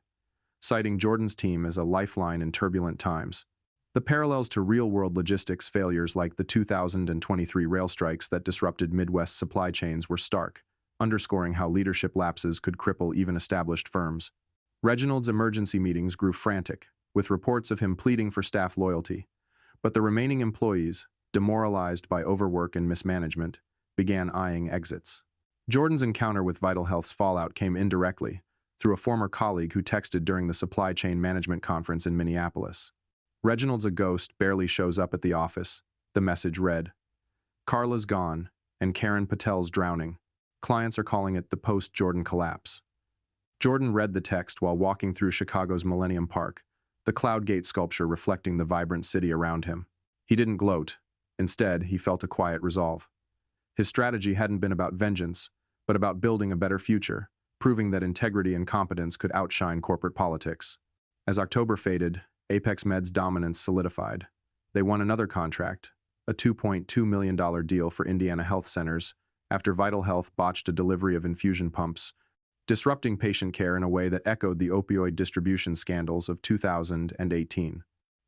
citing Jordan's team as a lifeline in turbulent times. The parallels to real-world logistics failures like the 2023 rail strikes that disrupted Midwest supply chains were stark, underscoring how leadership lapses could cripple even established firms. Reginald's emergency meetings grew frantic, with reports of him pleading for staff loyalty, but the remaining employees, demoralized by overwork and mismanagement, began eyeing exits. Jordan's encounter with Vital Health's fallout came indirectly, through a former colleague who texted during the supply chain management conference in Minneapolis. "Reginald's a ghost, barely shows up at the office," the message read. "Carla's gone, and Karen Patel's drowning. Clients are calling it the post-Jordan collapse." Jordan read the text while walking through Chicago's Millennium Park, the Cloud Gate sculpture reflecting the vibrant city around him. He didn't gloat. Instead, he felt a quiet resolve. His strategy hadn't been about vengeance, but about building a better future, proving that integrity and competence could outshine corporate politics. As October faded, Apex Med's dominance solidified. They won another contract, a $2.2 million deal for Indiana health centers, after Vital Health botched a delivery of infusion pumps, disrupting patient care in a way that echoed the opioid distribution scandals of 2018.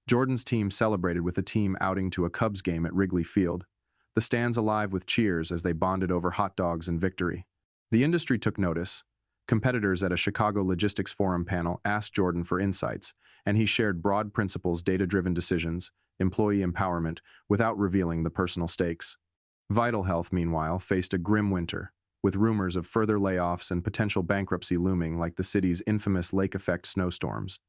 Jordan's team celebrated with a team outing to a Cubs game at Wrigley Field, the stands alive with cheers as they bonded over hot dogs and victory. The industry took notice. Competitors at a Chicago Logistics Forum panel asked Jordan for insights, and he shared broad principles, data-driven decisions, employee empowerment, without revealing the personal stakes. Vital Health, meanwhile, faced a grim winter, with rumors of further layoffs and potential bankruptcy looming like the city's infamous lake effect snowstorms.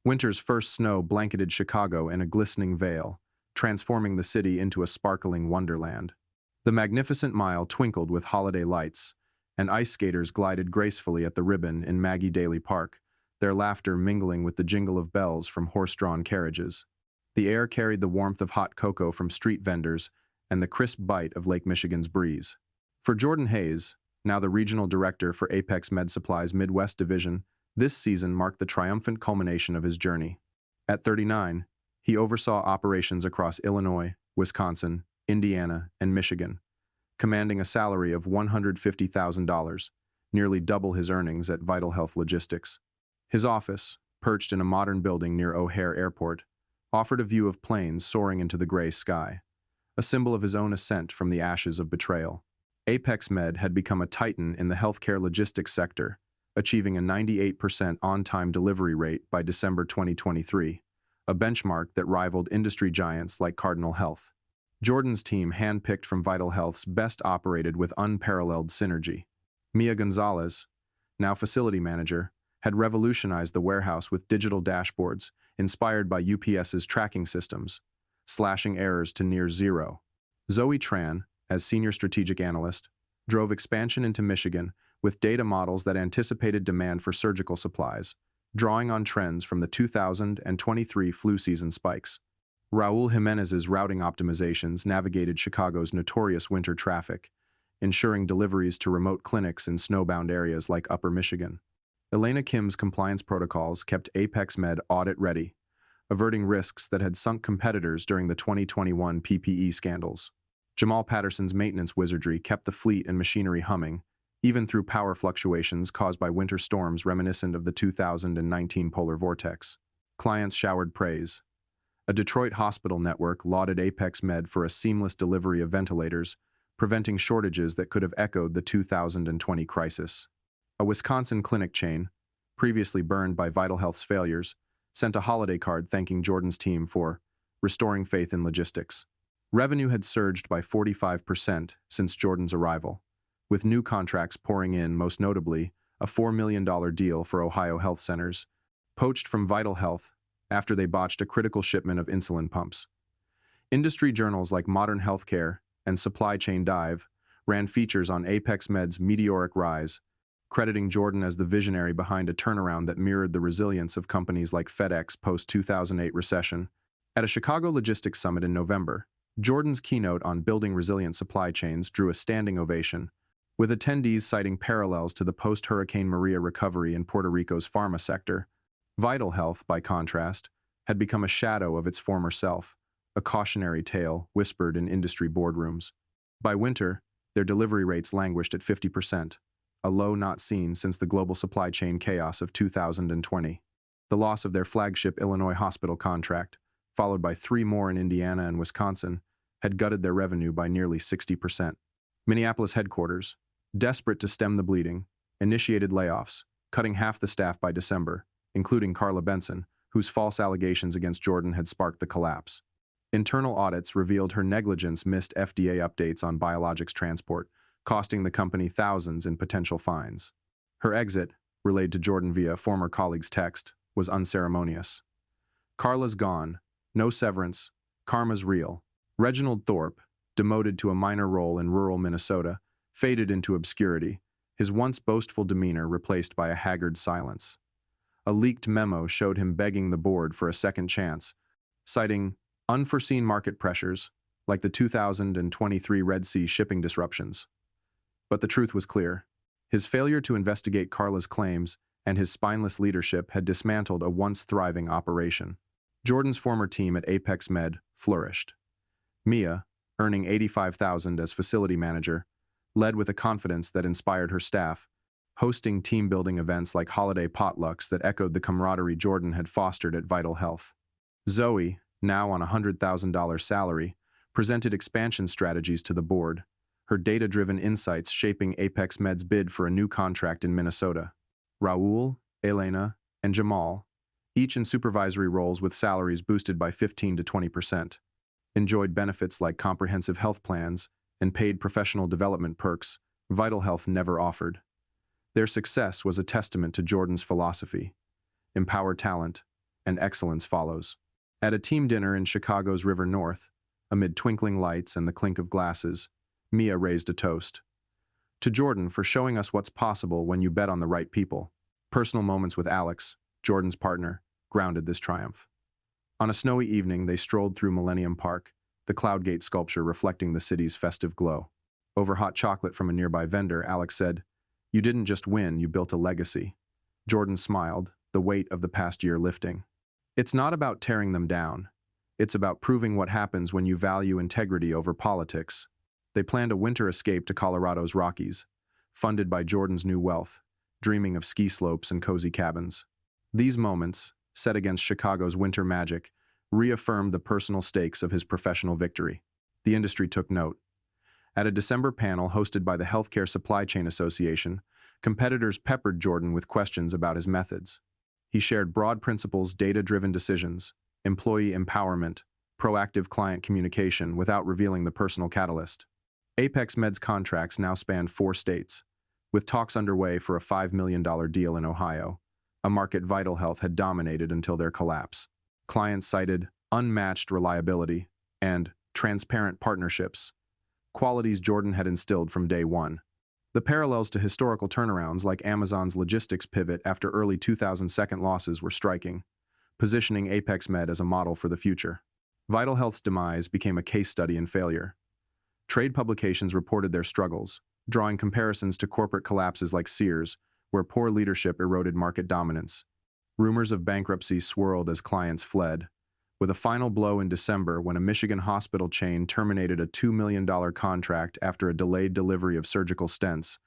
Winter's first snow blanketed Chicago in a glistening veil, transforming the city into a sparkling wonderland. The magnificent mile twinkled with holiday lights, and ice skaters glided gracefully at the ribbon in Maggie Daly Park, their laughter mingling with the jingle of bells from horse-drawn carriages. The air carried the warmth of hot cocoa from street vendors and the crisp bite of Lake Michigan's breeze. For Jordan Hayes, now the regional director for Apex Med Supply's Midwest Division, this season marked the triumphant culmination of his journey. At 39, he oversaw operations across Illinois, Wisconsin, Indiana, and Michigan, commanding a salary of $150,000, nearly double his earnings at Vital Health Logistics. His office, perched in a modern building near O'Hare Airport, offered a view of planes soaring into the gray sky, a symbol of his own ascent from the ashes of betrayal. Apex Med had become a titan in the healthcare logistics sector, achieving a 98% on-time delivery rate by December 2023, a benchmark that rivaled industry giants like Cardinal Health. Jordan's team, handpicked from Vital Health's best, operated with unparalleled synergy. Mia Gonzalez, now facility manager, had revolutionized the warehouse with digital dashboards inspired by UPS's tracking systems, slashing errors to near zero. Zoe Tran, as senior strategic analyst, drove expansion into Michigan with data models that anticipated demand for surgical supplies, drawing on trends from the 2023 flu season spikes. Raul Jimenez's routing optimizations navigated Chicago's notorious winter traffic, ensuring deliveries to remote clinics in snowbound areas like Upper Michigan. Elena Kim's compliance protocols kept Apex Med audit-ready, averting risks that had sunk competitors during the 2021 PPE scandals. Jamal Patterson's maintenance wizardry kept the fleet and machinery humming, even through power fluctuations caused by winter storms reminiscent of the 2019 polar vortex. Clients showered praise. A Detroit hospital network lauded Apex Med for a seamless delivery of ventilators, preventing shortages that could have echoed the 2020 crisis. A Wisconsin clinic chain, previously burned by Vital Health's failures, sent a holiday card thanking Jordan's team for restoring faith in logistics. Revenue had surged by 45% since Jordan's arrival, with new contracts pouring in, most notably a $4 million deal for Ohio Health Centers, poached from Vital Health after they botched a critical shipment of insulin pumps. Industry journals like Modern Healthcare and Supply Chain Dive ran features on Apex Med's meteoric rise, crediting Jordan as the visionary behind a turnaround that mirrored the resilience of companies like FedEx post-2008 recession. At a Chicago Logistics Summit in November, Jordan's keynote on building resilient supply chains drew a standing ovation, with attendees citing parallels to the post-Hurricane Maria recovery in Puerto Rico's pharma sector. Vital Health, by contrast, had become a shadow of its former self, a cautionary tale whispered in industry boardrooms. By winter, their delivery rates languished at 50%, a low not seen since the global supply chain chaos of 2020. The loss of their flagship Illinois hospital contract, followed by 3 more in Indiana and Wisconsin, had gutted their revenue by nearly 60%. Minneapolis headquarters, desperate to stem the bleeding, initiated layoffs, cutting half the staff by December, including Carla Benson, whose false allegations against Jordan had sparked the collapse. Internal audits revealed her negligence missed FDA updates on biologics transport, costing the company thousands in potential fines. Her exit, relayed to Jordan via a former colleague's text, was unceremonious. Carla's gone. No severance. Karma's real. Reginald Thorpe, demoted to a minor role in rural Minnesota, faded into obscurity, his once boastful demeanor replaced by a haggard silence. A leaked memo showed him begging the board for a second chance, citing unforeseen market pressures like the 2023 Red Sea shipping disruptions. But the truth was clear. His failure to investigate Carla's claims and his spineless leadership had dismantled a once thriving operation. Jordan's former team at Apex Med flourished. Mia, earning $85,000 as facility manager, led with a confidence that inspired her staff, hosting team-building events like holiday potlucks that echoed the camaraderie Jordan had fostered at Vital Health. Zoe, now on a $100,000 salary, presented expansion strategies to the board, her data-driven insights shaping Apex Med's bid for a new contract in Minnesota. Raul, Elena, and Jamal, each in supervisory roles with salaries boosted by 15 to 20%, enjoyed benefits like comprehensive health plans, and paid professional development perks Vital Health never offered. Their success was a testament to Jordan's philosophy: empower talent, and excellence follows. At a team dinner in Chicago's River North, amid twinkling lights and the clink of glasses, Mia raised a toast to Jordan for showing us what's possible when you bet on the right people. Personal moments with Alex, Jordan's partner, grounded this triumph. On a snowy evening, they strolled through Millennium Park, the Cloudgate sculpture reflecting the city's festive glow. Over hot chocolate from a nearby vendor, Alex said, "You didn't just win, you built a legacy." Jordan smiled, the weight of the past year lifting. It's not about tearing them down. It's about proving what happens when you value integrity over politics. They planned a winter escape to Colorado's Rockies, funded by Jordan's new wealth, dreaming of ski slopes and cozy cabins. These moments, set against Chicago's winter magic, reaffirmed the personal stakes of his professional victory. The industry took note. At a December panel hosted by the Healthcare Supply Chain Association, competitors peppered Jordan with questions about his methods. He shared broad principles: data-driven decisions, employee empowerment, proactive client communication without revealing the personal catalyst. Apex Med's contracts now span 4 states, with talks underway for a $5 million deal in Ohio, a market Vital Health had dominated until their collapse. Clients cited unmatched reliability and transparent partnerships, qualities Jordan had instilled from day one. The parallels to historical turnarounds like Amazon's logistics pivot after early 2000 second losses were striking, positioning Apex Med as a model for the future. Vital Health's demise became a case study in failure. Trade publications reported their struggles, drawing comparisons to corporate collapses like Sears, where poor leadership eroded market dominance. Rumors of bankruptcy swirled as clients fled, with a final blow in December when a Michigan hospital chain terminated a $2 million contract after a delayed delivery of surgical stents,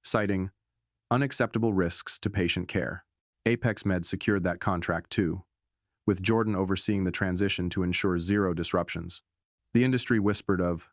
citing unacceptable risks to patient care. Apex Med secured that contract too, with Jordan overseeing the transition to ensure zero disruptions. The industry whispered of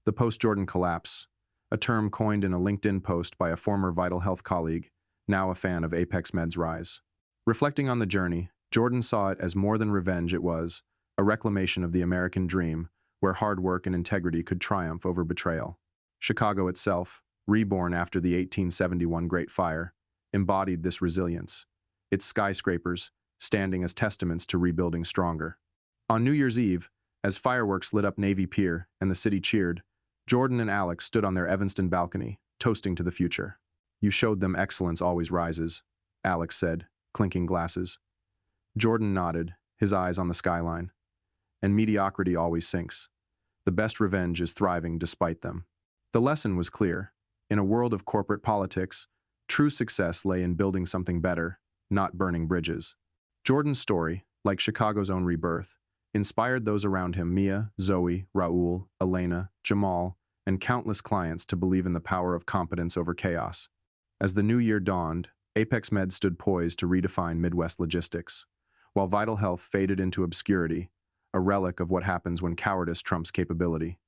the post-Jordan collapse, a term coined in a LinkedIn post by a former Vital Health colleague, now a fan of Apex Med's rise. Reflecting on the journey, Jordan saw it as more than revenge. It was a reclamation of the American dream, where hard work and integrity could triumph over betrayal. Chicago itself, reborn after the 1871 Great Fire, embodied this resilience, its skyscrapers standing as testaments to rebuilding stronger. On New Year's Eve, as fireworks lit up Navy Pier and the city cheered, Jordan and Alex stood on their Evanston balcony, toasting to the future. "You showed them excellence always rises," Alex said, clinking glasses. Jordan nodded, his eyes on the skyline. "And mediocrity always sinks. The best revenge is thriving despite them." The lesson was clear. In a world of corporate politics, true success lay in building something better, not burning bridges. Jordan's story, like Chicago's own rebirth, inspired those around him: Mia, Zoe, Raul, Elena, Jamal, and countless clients to believe in the power of competence over chaos. As the new year dawned, Apex Med stood poised to redefine Midwest logistics, while Vital Health faded into obscurity, a relic of what happens when cowardice trumps capability.